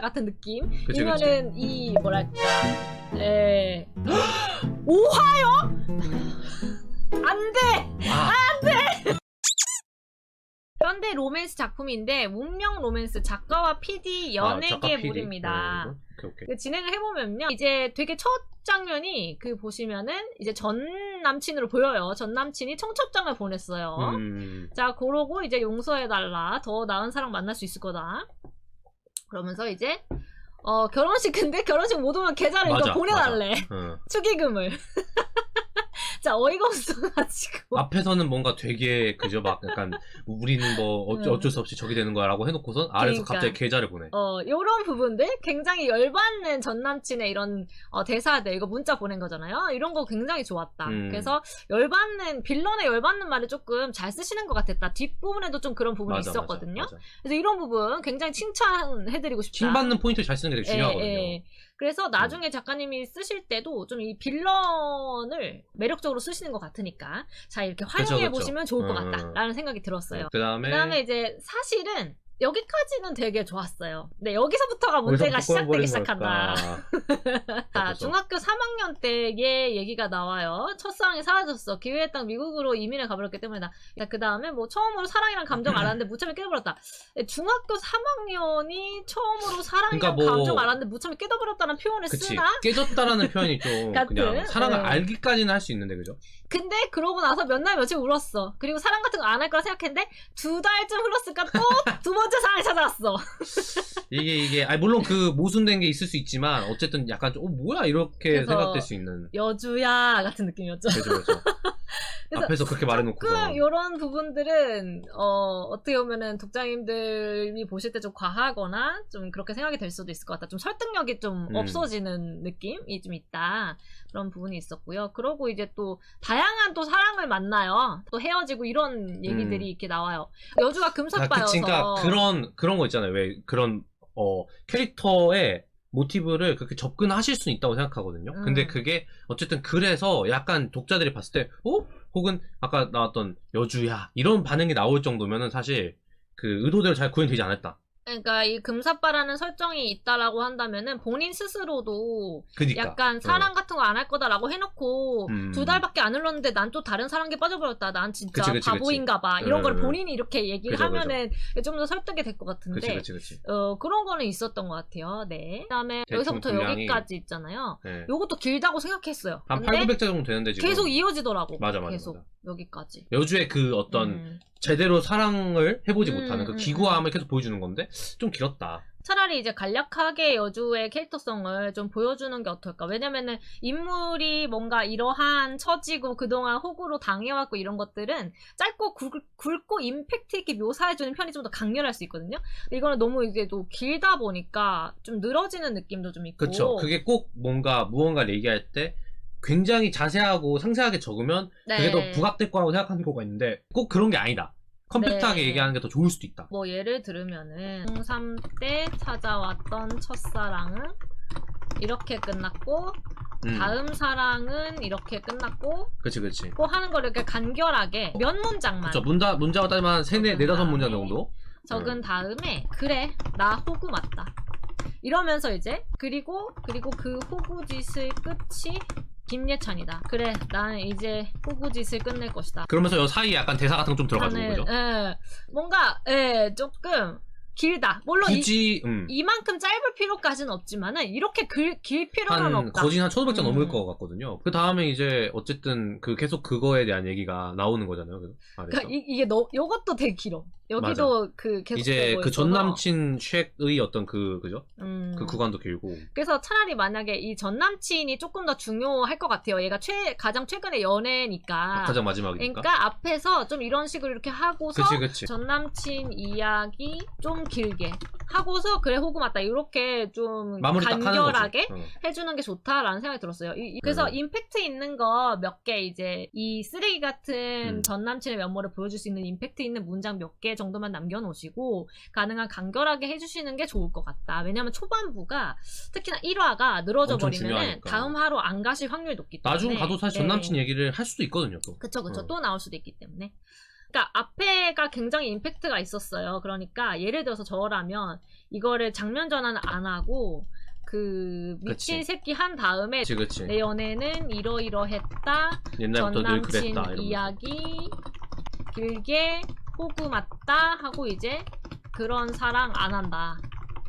같은 느낌. 그치, 이면은 이 뭐랄까 오하요? 안돼 안돼. 현대 로맨스 작품인데 운명 로맨스 작가와 PD 연예계물입니다. 오케이. 진행을 해보면요, 이제 되게 첫 장면이 그 보시면은 이제 전 남친으로 보여요. 전 남친이 청첩장을 보냈어요. 자, 그러고 이제 용서해달라, 더 나은 사랑 만날 수 있을 거다 그러면서 이제 결혼식, 근데 결혼식 못 오면 계좌를 이거 보내달래. 축의금을. 자, 어이가 없어가지고 앞에서는 뭔가 되게 그죠, 막 약간 우리는 뭐 어쩔 수 없이 저기 되는 거야라고 해놓고선 아래서 그러니까, 갑자기 계좌를 보내. 요런 부분들 굉장히 열받는 전 남친의 이런 대사들, 이거 문자 보낸 거잖아요. 이런 거 굉장히 좋았다. 그래서 빌런의 열받는 말을 조금 잘 쓰시는 것 같았다. 뒷부분에도 좀 그런 부분이 있었거든요. 맞아. 그래서 이런 부분 굉장히 칭찬해드리고 싶다. 킹받는 포인트 잘 쓰는 게 되게 중요하거든요. 그래서 나중에 작가님이 쓰실 때도 좀 이 빌런을 매력적으로 쓰시는 것 같으니까 자, 이렇게 활용해 보시면 좋을 것 같다라는 생각이 들었어요. 그다음에 이제 사실은 여기까지는 되게 좋았어요. 근데 여기서부터가 문제가 시작되기 시작한다. 자, 중학교 3학년 때의 얘기가 나와요. 첫사랑이 사라졌어. 기회의 땅 미국으로 이민을 가버렸기 때문이다. 그 다음에 뭐 처음으로 사랑이란 감정 알았는데 무참히 깨져버렸다. 중학교 3학년이 처음으로 사랑이란 감정 알았는데 무참히 깨져버렸다는 표현을 쓰나? 깨졌다라는 표현이 좀 그냥 사랑을 알기까지는 할 수 있는데, 그죠? 근데 그러고 나서 몇 날 며칠 울었어. 그리고 사랑 같은 거 안 할 거라 생각했는데 2달쯤 흘렀을까 또 두 번째 사랑이 찾아왔어. 이게 물론 그 모순된 게 있을 수 있지만 어쨌든 약간 좀 뭐야 이렇게 생각될 수 있는 여주야 같은 느낌이었죠. 그렇죠. 앞에서 그렇게 말해놓고 이런 부분들은 어떻게 보면은 독자님들이 보실 때 좀 과하거나 좀 그렇게 생각이 될 수도 있을 것 같다. 좀 설득력이 좀 없어지는 느낌이 좀 있다. 그런 부분이 있었고요. 그러고 이제 또 다양한 또 사랑을 만나요. 또 헤어지고 이런 얘기들이 이렇게 나와요. 여주가 금사빠여서. 그러니까 그런 거 있잖아요. 왜 그런 캐릭터의 모티브를 그렇게 접근하실 수는 있다고 생각하거든요. 근데 그게 어쨌든 그래서 약간 독자들이 봤을 때 혹은 아까 나왔던 여주야 이런 반응이 나올 정도면은 사실 그 의도대로 잘 구현되지 않았다. 그러니까 이 금사빠라는 설정이 있다라고 한다면은 본인 스스로도 그러니까. 약간 사랑 같은 거 안 할 거다라고 해놓고 2달밖에 안 흘렀는데 난 또 다른 사랑에 빠져버렸다. 난 진짜 바보인가 봐. 이런 걸 본인이 이렇게 얘기를 하면은 좀 더 설득이 될 것 같은데 그런 거는 있었던 것 같아요. 네. 그다음에 여기서부터 여기까지 있잖아요. 요것도 길다고 생각했어요. 한 800, 900자 정도 되는데 지금 계속 이어지더라고. 맞아. 여기까지. 여주의 그 어떤 제대로 사랑을 해보지 못하는 그 기구함을 계속 보여주는 건데 좀 길었다. 차라리 이제 간략하게 여주의 캐릭터성을 좀 보여주는 게 어떨까. 왜냐면은 인물이 뭔가 이러한 처지고 그동안 호구로 당해왔고 이런 것들은 짧고 굵고 임팩트 있게 묘사해주는 편이 좀 더 강렬할 수 있거든요. 근데 이거는 너무 이게 또 길다 보니까 좀 늘어지는 느낌도 좀 있고. 그렇죠. 그게 꼭 무언가를 얘기할 때 굉장히 자세하고 상세하게 적으면 그게 더 부각될 거라고 생각하는 경우가 있는데 꼭 그런 게 아니다. 컴팩트하게 얘기하는 게 더 좋을 수도 있다. 뭐 예를 들으면은 중3 때 찾아왔던 첫사랑은 이렇게 끝났고 다음 사랑은 이렇게 끝났고 그치 꼭 하는 거를 이렇게 간결하게 몇 문장만 그쵸. 문자가 따지면 4-5문장 정도 적은 다음에 그래 나 호구 맞다 이러면서 이제 그리고 그 호구짓을 끝이 김예찬이다. 그래, 나는 이제 호구짓을 끝낼 것이다. 그러면서 요 사이에 약간 대사 같은 거 좀 들어가지고, 그죠? 뭔가, 조금 길다. 물론 굳이, 이만큼 짧을 필요까지는 없지만은 이렇게 길 필요는 없다. 거진 한 1500자 넘을 것 같거든요. 그 다음에 이제 어쨌든 계속 그거에 대한 얘기가 나오는 거잖아요. 그러니까 이게 요것도 되게 길어. 여기도 맞아. 계속 이제 그 전 남친 쉑의 어떤 그죠? 그 구간도 길고. 그래서 차라리 만약에 이 전 남친이 조금 더 중요할 것 같아요. 얘가 가장 최근의 연애니까. 가장 마지막이니까. 그러니까 앞에서 좀 이런 식으로 이렇게 하고서 그치. 전 남친 이야기 좀 길게 하고서 그래 호구 맞다 이렇게 좀 간결하게 해주는 게 좋다라는 생각이 들었어요. 그래서 임팩트 있는 거 몇 개 이제 이 쓰레기 같은 전 남친의 면모를 보여줄 수 있는 임팩트 있는 문장 몇 개 정도만 남겨놓으시고 가능한 간결하게 해주시는 게 좋을 것 같다. 왜냐면 초반부가 특히나 1화가 늘어져 버리면 다음 화로 안 가실 확률이 높기 때문에 나중 가도 사실 전 남친 얘기를 할 수도 있거든요. 또. 그쵸. 또 나올 수도 있기 때문에 그러니까 앞에가 굉장히 임팩트가 있었어요. 그러니까 예를 들어서 저라면 이거를 장면 전환을 안 하고 그 미친 그치. 새끼 한 다음에 그치. 내 연애는 이러이러했다. 옛날부터 늘 전남친 그랬다. 이러면서. 이야기 길게 호구 맞다 하고 이제 그런 사랑 안 한다.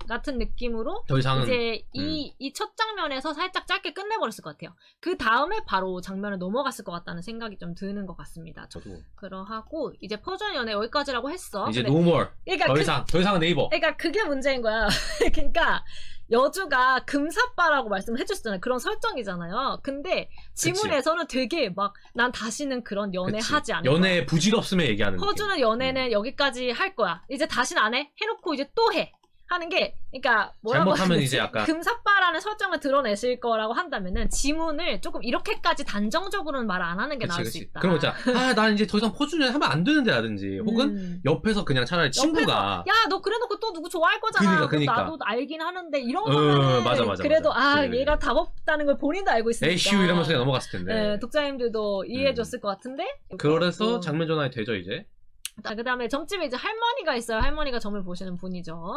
같은 느낌으로 더 이상은 이제 이 첫 장면에서 살짝 짧게 끝내버렸을 것 같아요. 그 다음에 바로 장면을 넘어갔을 것 같다는 생각이 좀 드는 것 같습니다. 저도 그러하고 이제 퍼즐 연애 여기까지라고 했어. 이제 근데 노멀. 그러니까 더 이상은 네이버. 그러니까 그게 문제인 거야. 그러니까 여주가 금사빠라고 말씀을 해주셨잖아요. 그런 설정이잖아요. 근데 지문에서는 되게 막 난 다시는 그런 연애 그치. 하지 않을 연애 거야. 부질없으면 얘기하는 퍼주는 연애는 여기까지 할 거야. 이제 다시는 안 해. 해놓고 이제 또 해. 하는 게 그러니까 뭐라고 잘못하면 하지? 이제 약간 금사빠라는 설정을 드러내실 거라고 한다면은 지문을 조금 이렇게까지 단정적으로는 말 안 하는 게 나을 수 있다. 그런 거 있잖아. 난 이제 더 이상 퍼주는 하면 안 되는데 라든지 혹은 옆에서 그냥 차라리 친구가 야, 너 그래놓고 또 누구 좋아할 거잖아. 그러니까. 나도 알긴 하는데 이런 거는 맞아. 그래도 그래. 얘가 답 없다는 걸 본인도 알고 있으니까. 에이슈 이러면서 그냥 넘어갔을 텐데. 네, 독자님들도 이해해줬을 것 같은데. 그래서 장면 전환이 되죠 이제. 그 다음에 점집에 이제 할머니가 있어요. 할머니가 점을 보시는 분이죠.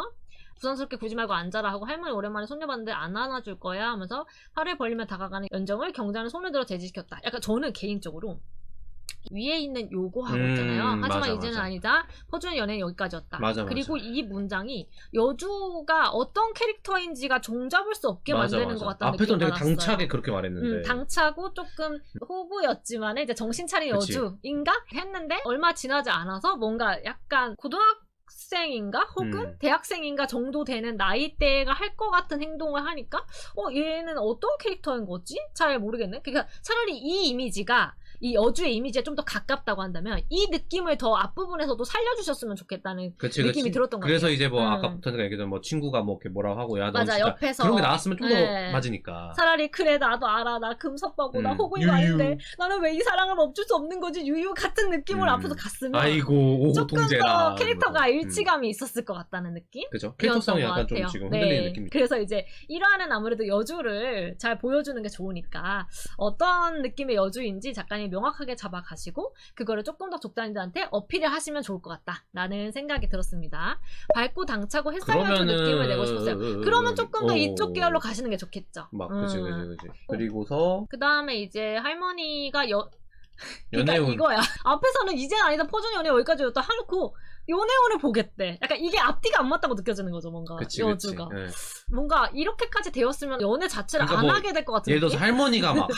부담스럽게 굴지 말고 앉아라 하고 할머니 오랜만에 손녀 봤는데 안 안아줄 거야 하면서 팔을 벌리며 다가가는 연정을 경자는 손을 들어 제지시켰다. 약간 저는 개인적으로 위에 있는 요거 하고 있잖아요. 하지만 맞아, 이제는 맞아. 아니다. 퍼주는 연애는 여기까지였다. 맞아. 그리고 이 문장이 여주가 어떤 캐릭터인지가 종잡을 수 없게 만드는 것 같다는 앞에서는 느낌이 되게 받았어요. 당차게 그렇게 말했는데. 당차고 조금 호구였지만 이제 정신 차린 그치. 여주인가 했는데 얼마 지나지 않아서 뭔가 약간 고등학생인가 혹은 대학생인가 정도 되는 나이대가 할 것 같은 행동을 하니까 얘는 어떤 캐릭터인 거지? 잘 모르겠네. 그러니까 차라리 이 이미지가 이 여주의 이미지에 좀 더 가깝다고 한다면 이 느낌을 더 앞부분에서도 살려주셨으면 좋겠다는 느낌이 들었던 것 같아요. 그래서 이제 뭐 아까부터 얘기했던 뭐 친구가 뭐 이렇게 뭐라고 하고 야 너 맞아, 진짜 옆에서 그런 게 나왔으면 좀 더 네. 맞으니까. 차라리 그래 나도 알아 나 금사빠고 나 호구인 유유. 거 아닌데 나는 왜 이 사랑을 멈출 수 없는 거지 유유 같은 느낌으로 앞에서 갔으면 아이고 조금 동재라. 더 캐릭터가 일치감이 있었을 것 같다는 느낌? 그죠? 캐릭터성이 약간 좀 지금 흔들리는 느낌이. 그래서 이제 1화는 아무래도 여주를 잘 보여주는 게 좋으니까 어떤 느낌의 여주인지 작가님이 명확하게 잡아가시고 그거를 조금 더 독자님들한테 어필을 하시면 좋을 것 같다라는 생각이 들었습니다. 밝고 당차고 햇살 같은 느낌을 내고 싶었어요. 그러면 조금 더 이쪽 계열로 가시는 게 좋겠죠. 그치. 그리고서 그 다음에 이제 할머니가 연애운. 그러니까 이거야. 앞에서는 이젠 아니다 퍼즐 연애 여기까지였다 해놓고 연애운을 보겠대. 약간 이게 앞뒤가 안 맞다고 느껴지는 거죠, 뭔가. 여주가. 네. 뭔가 이렇게까지 되었으면 연애 자체를 그러니까 안 뭐 하게 될 것 같은 예를 들어서 느낌?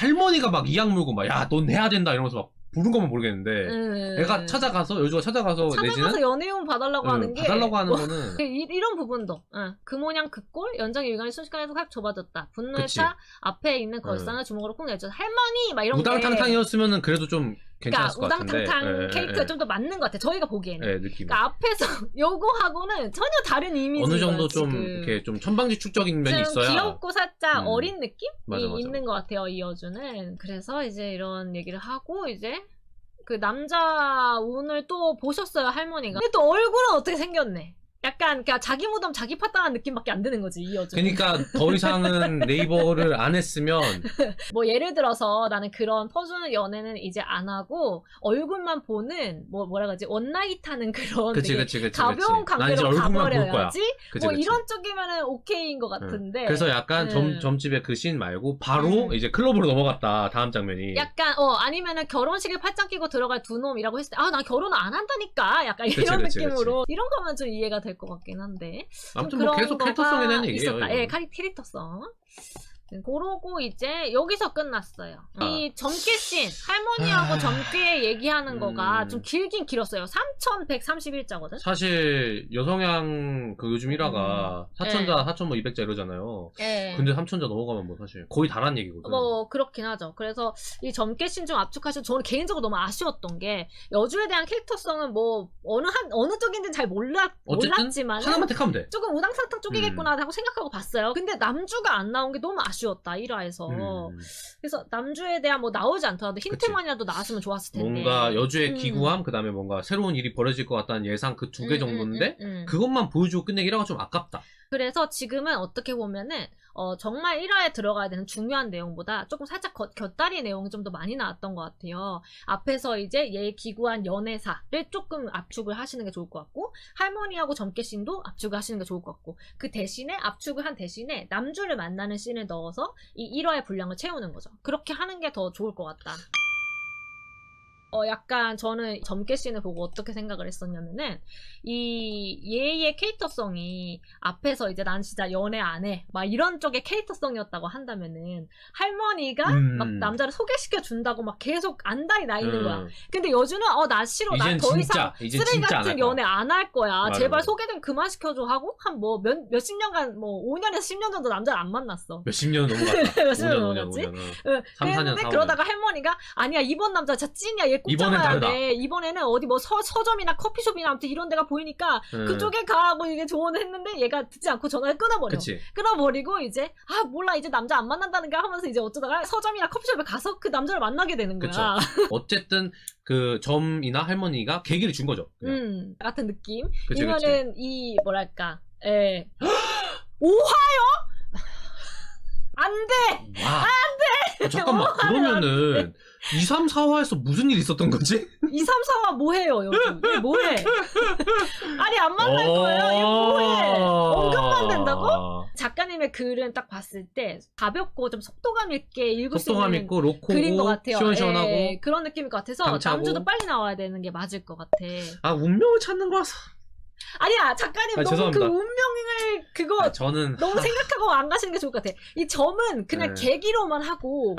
할머니가 막 이악 물고 막 야 넌 해야 된다 이러면서 막 부른 거면 모르겠는데 애가 여주가 찾아가서 내지는 연애운 봐달라고 하는 게 봐달라고 하는 거는 이런 부분도 그 모양 그 꼴 연정의 유관이 순식간에도 확 좁아졌다. 분노에 그치. 차 앞에 있는 걸상을 주먹으로 꾹 내줘. 할머니 막 이런 게 우당탕탕이었으면은 그래도 좀 괜찮았을 것 같은데. 우당탕탕 캐릭터가 좀 더 맞는 것 같아. 저희가 보기에는. 느낌이. 그러니까 앞에서 요거하고는 전혀 다른 이미지예요. 어느 정도 좀 지금. 이렇게 좀 천방지축적인 면이 좀 있어야. 귀엽고 살짝 어린 느낌이 맞아. 있는 것 같아요. 이 여주는. 그래서 이제 이런 얘기를 하고 이제 그 남자 운을 또 보셨어요 할머니가. 근데 또 얼굴은 어떻게 생겼네. 약간 그러니까 자기 무덤 자기 파당한 느낌밖에 안 드는 거지 이 여주. 그러니까 더 이상은 네이버를 안 했으면 뭐 예를 들어서 나는 그런 퍼주는 연애는 이제 안 하고 얼굴만 보는 뭐라 그러지 원나잇 하는 그런 그치. 가벼운 난 이제 관계로 얼굴만 볼 거야. 가버려야지. 그치. 이런 쪽이면은 오케이인 것 같은데. 그래서 약간 점집의 그 씬 말고 바로 이제 클럽으로 넘어갔다 다음 장면이. 약간 아니면은 결혼식에 팔짱 끼고 들어갈 두 놈이라고 했을 때 난 결혼을 안 한다니까 약간 이런 느낌으로 이런 거면 좀 이해가 될 것 같긴 한데 아무튼 뭐 계속 캐릭터성에 대한 얘기예요. 있었다. 예, 캐릭터성. 그러고 이제 여기서 끝났어요. 이 점괘씬 할머니하고 점괘 얘기하는 거가 좀 길긴 길었어요. 3131자거든. 사실 여성향 그 요즘 1화가 4천자, 4,200자 이러잖아요. 근데 3천자 넘어가면 뭐 사실 거의 다란 얘기거든. 뭐 그렇긴 하죠. 그래서 이 점괘씬 좀 압축하시고 저는 개인적으로 너무 아쉬웠던 게 여주에 대한 캐릭터성은 뭐 어느 쪽인지는 잘 몰랐지만 하나만 택하면 돼. 조금 우당탕탕 쪽이겠구나 하고 생각하고 봤어요. 근데 남주가 안 나온 게 너무 아쉬웠다 1화에서. 그래서 남주에 대한 뭐 나오지 않더라도 힌트만이라도 나왔으면 좋았을 텐데. 뭔가 여주의 기구함 그 다음에 뭔가 새로운 일이 벌어질 것 같다는 예상 그 두 개 정도인데 그것만 보여주고 끝내기라가 좀 아깝다. 그래서 지금은 어떻게 보면은 정말 1화에 들어가야 되는 중요한 내용보다 조금 살짝 곁다리 내용이 좀 더 많이 나왔던 것 같아요. 앞에서 이제 얘 기구한 연애사를 조금 압축을 하시는 게 좋을 것 같고, 할머니하고 점괘씬도 압축을 하시는 게 좋을 것 같고, 그 대신에 압축을 한 대신에 남주를 만나는 씬을 넣어서 이 1화의 분량을 채우는 거죠. 그렇게 하는 게 더 좋을 것 같다. 약간 저는 점괘씬을 보고 어떻게 생각을 했었냐면은, 이 얘의 캐릭터성이 앞에서 이제 난 진짜 연애 안 해 막 이런 쪽의 캐릭터성이었다고 한다면은, 할머니가 막 남자를 소개시켜 준다고 막 계속 안달이 나 있는 거야. 근데 여주는 나 싫어, 나 더 이상 쓰레기 같은 연애 안 할 거야. 맞아, 제발 맞아. 소개 좀 그만 시켜줘 하고 한 뭐 몇십 년간 뭐 5년에서 10년 정도 남자를 안 만났어. 몇십 년 넘어갔다. 몇십 년 5년, 넘어갔지? 5년. 3, 4년, 그랬는데 4, 그러다가 할머니가 아니야, 이번 남자 진짜 찐이야, 얘 꼭 이번엔 잡아야 다르다. 돼. 이번에는 어디 뭐 서점이나 커피숍이나 아무튼 이런 데가 보이니까 그쪽에 가라고 이게 조언을 했는데, 얘가 듣지 않고 전화를 끊어버려. 그치. 끊어버리고 이제 몰라, 이제 남자 안 만난다는가 하면서 이제 어쩌다가 서점이나 커피숍에 가서 그 남자를 만나게 되는 거야. 어쨌든 그 점이나 할머니가 계기를 준 거죠. 그냥. 같은 느낌. 그치, 이면은 이 뭐랄까, 오하요? 안 돼! 와. 잠깐만, 그러면은 2, 3, 4화에서 무슨 일이 있었던 거지? 2, 3, 4화 뭐해요, 여기? 얘 뭐해? 아니, 안 만날 거예요? 얘 뭐해? 언급만 된다고? 작가님의 글은 딱 봤을 때 가볍고 좀 속도감 있게 읽을 수 속도감 있는 있고 로코고 글인 것 같아요. 시원시원하고. 예, 그런 느낌일 것 같아서 당차고. 남주도 빨리 나와야 되는 게 맞을 것 같아. 운명을 찾는 거라서. 아니야, 작가님 너무 죄송합니다. 그 운명을 그거 저는 너무 생각하고 안 가시는 게 좋을 것 같아. 이 점은 그냥 계기로만 하고,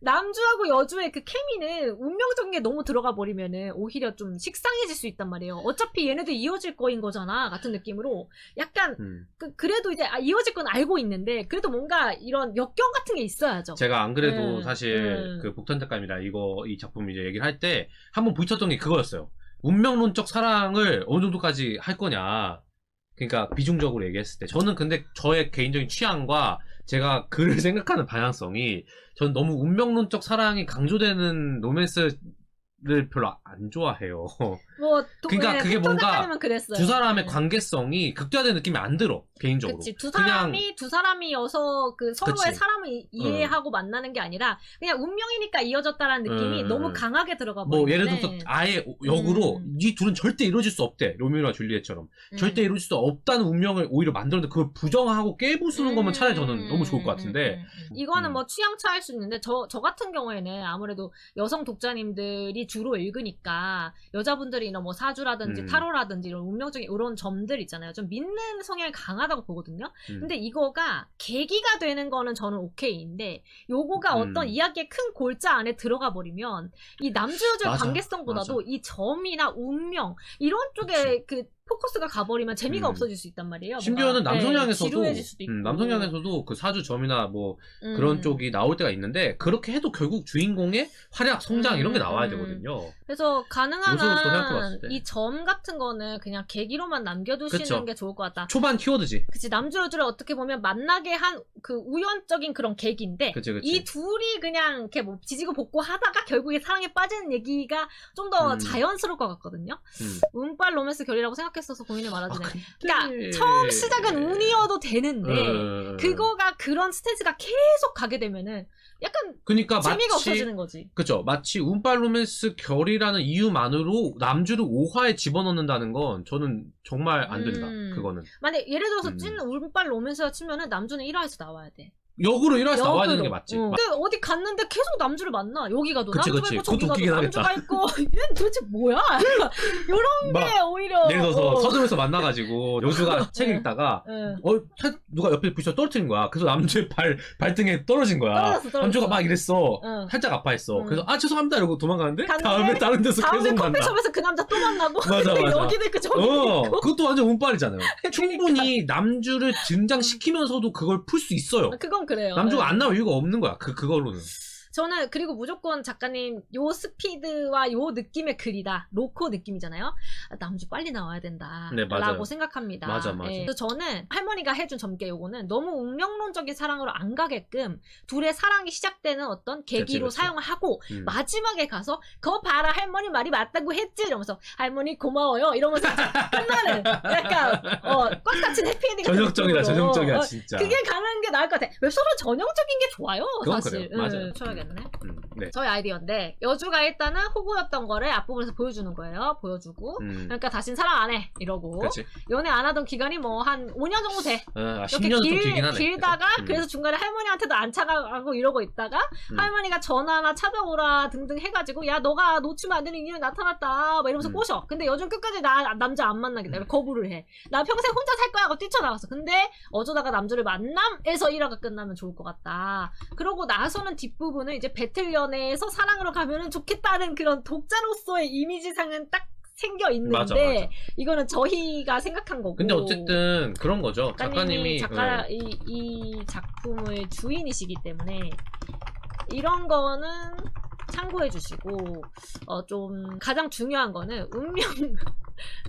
남주하고 여주의 그 케미는 운명적인 게 너무 들어가 버리면은 오히려 좀 식상해질 수 있단 말이에요. 어차피 얘네들 이어질 거인 거잖아, 같은 느낌으로. 약간 그래도 이제 이어질 건 알고 있는데, 그래도 뭔가 이런 역경 같은 게 있어야죠. 제가 안 그래도 사실 그 복탄 작가입니다. 이 작품 이제 얘기를 할 때 한번 부딪혔던 게 그거였어요. 운명론적 사랑을 어느 정도까지 할 거냐. 그러니까 비중적으로 얘기했을 때 저는 근데 저의 개인적인 취향과 제가 글을 생각하는 방향성이, 전 너무 운명론적 사랑이 강조되는 로맨스를 별로 안 좋아해요. 뭐 그러니까 그게 뭔가 그랬어요. 두 사람의 관계성이 극대화된 느낌이 안 들어, 개인적으로. 그치, 두 사람이어서 그 서로의 그치. 사람을 이해하고 만나는 게 아니라 그냥 운명이니까 이어졌다라는 느낌이 너무 강하게 들어가 버리는데, 뭐 예를 들어서 아예 역으로 이 둘은 절대 이루어질 수 없대, 로미오와 줄리엣처럼 절대 이루어질 수 없다는 운명을 오히려 만들었는데 그걸 부정하고 깨부수는 거면 차라리 저는 너무 좋을 것 같은데. 이거는 뭐 취향 차일 수 있는데, 저 같은 경우에는 아무래도 여성 독자님들이 주로 읽으니까 여자분들이 뭐 사주라든지 타로라든지 이런 운명적인 이런 점들 있잖아요. 좀 믿는 성향이 강하다고 보거든요. 근데 이거가 계기가 되는 거는 저는 오케이인데, 요거가 어떤 이야기의 큰 골자 안에 들어가 버리면 이 남주 여주의 관계성보다도 이 점이나 운명 이런 쪽에 그 포커스가 가버리면 재미가 없어질 수 있단 말이에요. 심지어는 남성향에서도 지루해질 수도 있고. 남성향에서도 그 사주 점이나 뭐 그런 쪽이 나올 때가 있는데, 그렇게 해도 결국 주인공의 활약, 성장 이런 게 나와야 되거든요. 그래서 가능한 요소로서 한 생각해봤을 때. 이 점 같은 거는 그냥 계기로만 남겨두시는 그쵸. 게 좋을 것 같다. 초반 키워드지. 그치, 남주 여주를 어떻게 보면 만나게 한 그 우연적인 그런 계기인데, 그치. 이 둘이 그냥 이렇게 뭐 지지고 볶고 하다가 결국에 사랑에 빠지는 얘기가 좀 더 자연스러울 것 같거든요. 운빨 로맨스 결이라고 생각했어서 고민을 말아주네. 그러니까 처음 시작은 운이어도 되는데 그거가 그런 스테이지가 계속 가게 되면은 약간 그러니까 재미가 없어지는 거지. 그쵸. 마치 운빨 로맨스 결이라는 이유만으로 남주를 5화에 집어넣는다는 건 저는 정말 안 된다. 그거는. 만약 예를 들어서 찐 운빨 로맨스라 치면은 남주는 1화에서 나와야 돼. 역으로 1화에서 나와야 되는 게 맞지. 근데 어디 갔는데 계속 남주를 만나. 여기 가도 그치, 남주가 그치. 있고 저기 그것도 가도 웃기긴 남주가 있고. 얘는 도대체 뭐야? 이런 게 오히려 예를 들어서 서점에서 만나가지고 여주가 책 읽다가 누가 옆에 부딪혀 떨어뜨린 거야. 그래서 남주의 발등에 떨어진 거야. 떨어졌어. 남주가 막 이랬어. 살짝 아파했어. 그래서 죄송합니다 이러고 도망가는데 다음에 다른 데서 계속 만나. 커피숍에서 그 남자 또 만나고. 맞아. 여기도 있고 저기도 있고. 그것도 완전 운빨이잖아요. 충분히 남주를 등장시키면서도 그걸 풀 수 있어요. 그건 그래요. 남주가 안 나올 이유가 없는 거야. 그걸로는. 저는 그리고 무조건 작가님 요 스피드와 요 느낌의 글이다. 로코 느낌이잖아요. 아, 남주 빨리 나와야 된다. 네, 맞아요. 라고 생각합니다. 맞아. 예, 그래서 저는 할머니가 해준 점괘 요거는 너무 운명론적인 사랑으로 안 가게끔 둘의 사랑이 시작되는 어떤 계기로 그치. 사용을 하고 마지막에 가서 그거 봐라 할머니 말이 맞다고 했지 이러면서 할머니 고마워요 이러면서 끝나는 약간 꽉 닫힌 해피엔딩 같은 전형적이다, 느낌으로. 전형적이야, 진짜. 그게 가는 게 나을 것 같아. 웹소설 전형적인 게 좋아요 그건 사실. 그래요. 맞아요. 쳐야겠네. 네. 저희 아이디어인데 여주가 일단은 호구였던 거를 앞부분에서 보여주는 거예요. 보여주고 그러니까 다신 사랑 안 해 이러고 그치. 연애 안 하던 기간이 뭐 한 5년 정도 돼. 아, 이렇게 10년은 좀 길긴 하네. 길다가 그래서 중간에 할머니한테도 안 차가고 이러고 있다가 할머니가 전화나 찾아오라 등등 해가지고 야 너가 놓치면 안 되는 인연이 나타났다 막 이러면서 꼬셔. 근데 여준 끝까지 나 남자 안 만나겠다 거부를 해. 나 평생 혼자 살 거야 하고 뛰쳐나갔어. 근데 어쩌다가 남자를 만남에서 1화가 끝나면 좋을 것 같다. 그러고 나서는 뒷부분은 이제 배틀 연애에서 사랑으로 가면은 좋겠다는 그런 독자로서의 이미지상은 딱 생겨 있는데 맞아. 이거는 저희가 생각한 거고. 근데 어쨌든 그런 거죠. 작가님이 이 작품의 주인이시기 때문에 이런 거는 참고해 주시고 좀 가장 중요한 거는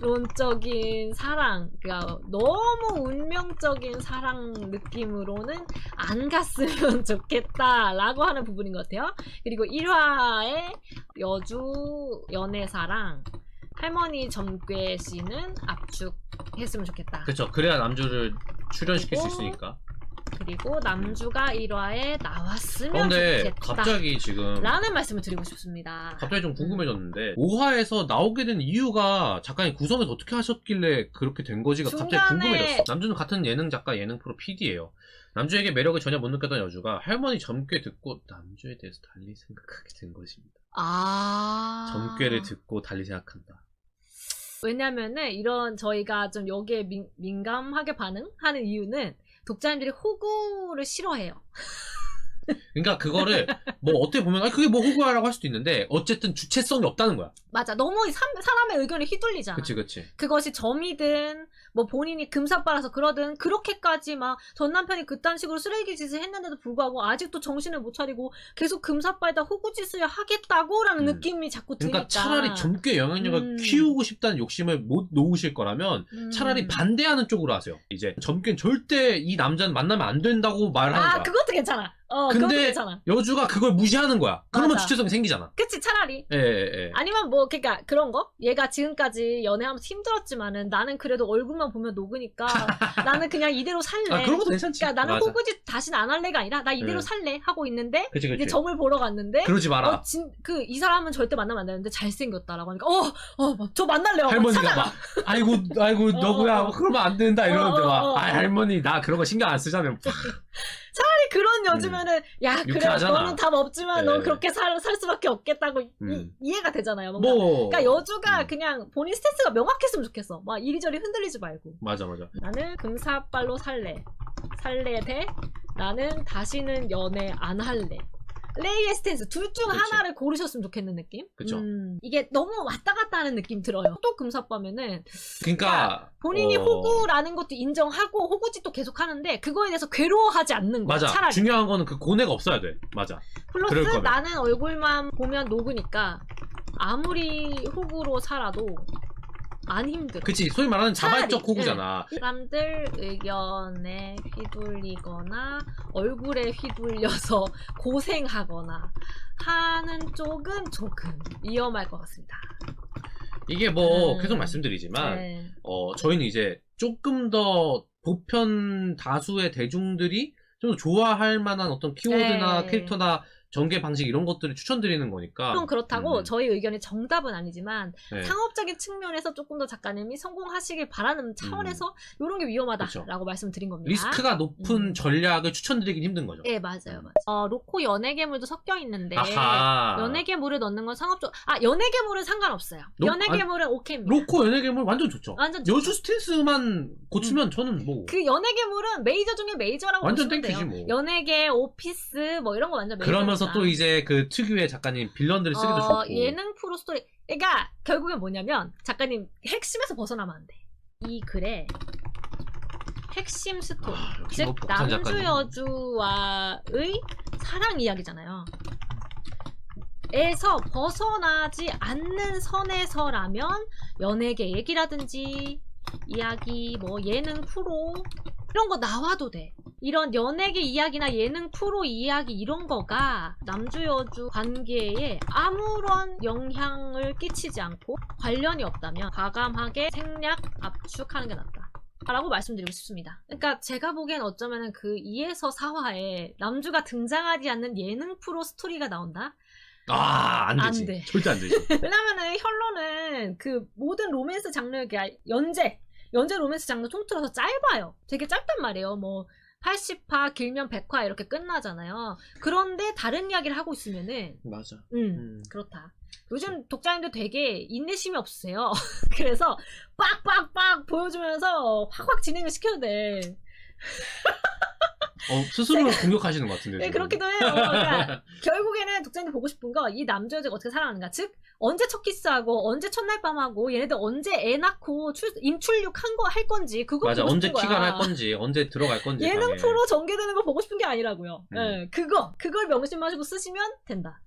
운명론적인 사랑, 그러니까 너무 운명적인 사랑 느낌으로는 안 갔으면 좋겠다라고 하는 부분인 것 같아요. 그리고 1화의 여주 연애사랑 할머니 점괘 씨는 압축했으면 좋겠다. 그쵸. 그래야 남주를 출연시킬 수 있으니까. 그리고 남주가 1화에 나왔으면 근데 좋겠다. 갑자기 지금 라는 말씀을 드리고 싶습니다. 갑자기 좀 궁금해졌는데 5화에서 나오게 된 이유가 작가님 구성에서 어떻게 하셨길래 그렇게 된 거지가 갑자기 궁금해졌어. 남주는 같은 예능 작가, 예능 프로 PD예요. 남주에게 매력을 전혀 못 느꼈던 여주가 할머니 점괘 듣고 남주에 대해서 달리 생각하게 된 것입니다. 점괘를 듣고 달리 생각한다. 왜냐면은 이런 저희가 좀 여기에 민감하게 반응하는 이유는 독자님들이 호구를 싫어해요. 그러니까 그거를 뭐 어떻게 보면 그게 뭐 호구야라고 할 수도 있는데 어쨌든 주체성이 없다는 거야. 맞아. 너무 사람의 의견에 휘둘리잖아. 그치. 그것이 점이든 뭐 본인이 금사빠라서 그러든 그렇게까지 막 전 남편이 그딴 식으로 쓰레기 짓을 했는데도 불구하고 아직도 정신을 못 차리고 계속 금사빠에다 호구짓을 하겠다고라는 느낌이 자꾸 드니까. 그러니까 차라리 점괘 영향력을 키우고 싶다는 욕심을 못 놓으실 거라면 차라리 반대하는 쪽으로 하세요. 이제 점괘는 절대 이 남자는 만나면 안 된다고 말하는 거야. 그것도 괜찮아. 근데 괜찮아. 여주가 그걸 무시하는 거야. 그러면 맞아. 주체성이 생기잖아. 그치, 차라리. 예. 아니면 뭐 그러니까 그런 거? 얘가 지금까지 연애하면서 힘들었지만은 나는 그래도 얼굴만 보면 녹으니까 나는 그냥 이대로 살래. 그런 것도 괜찮지. 그러니까 나는 맞아. 호구짓 다시는 안 할래가 아니라 나 이대로 살래 하고 있는데 그치. 이제 점을 보러 갔는데 그러지 마라. 이 사람은 절대 만나면 안 되는데 잘생겼다라고 하니까 저 만날래요. 할머니가 막 아이고 너구야 그러면 안 된다 이러는데 막 할머니 나 그런 거 신경 안 쓰잖아요. 차라리 그런 여주면은 야 그래 유쾌하잖아. 너는 답 없지만 넌 그렇게 살 수밖에 없겠다고 이해가 되잖아요. 뭔가. 그러니까 여주가 그냥 본인 스탠스가 명확했으면 좋겠어. 막 이리저리 흔들리지 말고. 맞아. 나는 금사빨로 살래 대 나는 다시는 연애 안 할래. 레이의 스탠스 둘 중 하나를 고르셨으면 좋겠는 느낌? 그쵸. 이게 너무 왔다 갔다 하는 느낌 들어요. 또 금사빠면은 그러니까 본인이 호구라는 것도 인정하고 호구짓도 계속 하는데 그거에 대해서 괴로워하지 않는 거야. 맞아. 차라리. 중요한 거는 그 고뇌가 없어야 돼. 맞아. 플러스 나는 얼굴만 보면 녹으니까 아무리 호구로 살아도 안 힘들어. 그치. 소위 말하는 자발적 호구잖아. 사람들 의견에 휘둘리거나 얼굴에 휘둘려서 고생하거나 하는 쪽은 조금 위험할 것 같습니다. 이게 뭐 계속 말씀드리지만 저희는 이제 조금 더 보편 다수의 대중들이 좀 좋아할 만한 어떤 키워드나 캐릭터나 전개 방식 이런 것들을 추천드리는 거니까. 좀 그렇다고 저희 의견이 정답은 아니지만 상업적인 측면에서 조금 더 작가님이 성공하시길 바라는 차원에서 이런 게 위험하다라고 말씀드린 겁니다. 리스크가 높은 전략을 추천드리긴 힘든 거죠. 네, 맞아요. 로코 연예괴물도 섞여 있는데 아하. 연예괴물을 넣는 건 상업적. 연예괴물은 상관없어요. 연예괴물은 오케이입니다. 로코 연예괴물 완전 좋죠. 완전 좋죠. 여주 스탠스만 고치면 저는 뭐 그 연예괴물은 메이저 중에 메이저라고 완전 보시면 돼요. 땡큐지 뭐. 연예계, 오피스 뭐 이런 거 완전 메이저. 그러면서 또 이제 그 특유의 작가님 빌런들을 쓰기도 좋고. 예능 프로 스토리. 그러니까 결국엔 뭐냐면 작가님 핵심에서 벗어나면 안 돼. 이 글에 핵심 스토리. 즉 남주 여주와의 사랑 이야기잖아요. 에서 벗어나지 않는 선에서라면 연예계 얘기라든지 이야기, 뭐 예능 프로 이런 거 나와도 돼. 이런 연예계 이야기나 예능 프로 이야기 이런 거가 남주 여주 관계에 아무런 영향을 끼치지 않고 관련이 없다면 과감하게 생략 압축하는 게 낫다 라고 말씀드리고 싶습니다. 그러니까 제가 보기엔 어쩌면은 그 2에서 4화에 남주가 등장하지 않는 예능 프로 스토리가 나온다? 안 되지. 안 돼. 절대 안 되지. 왜냐면은 혈로는 그 모든 로맨스 장르, 연재 로맨스 장르 통틀어서 짧아요. 되게 짧단 말이에요. 뭐 80화 길면 100화 이렇게 끝나잖아요. 그런데 다른 이야기를 하고 있으면은 맞아. 그렇다. 요즘 독자님들 되게 인내심이 없으세요. 그래서 빡빡빡 보여주면서 확확 진행을 시켜야 돼. 스스로 공격하시는 것 같은데. 네, 그렇기도 해요. 그러니까 결국에는 독자님들 보고 싶은 거 이 남자 여자가 어떻게 살아가는가. 즉 언제 첫 키스하고 언제 첫날 밤하고 얘네들 언제 애 낳고 임출육 할 건지 그거 맞아. 보고 언제 싶은 거야. 키가 날 건지 언제 들어갈 건지. 예능 방에. 프로 전개되는 거 보고 싶은 게 아니라고요. 네, 그걸 명심하시고 쓰시면 된다.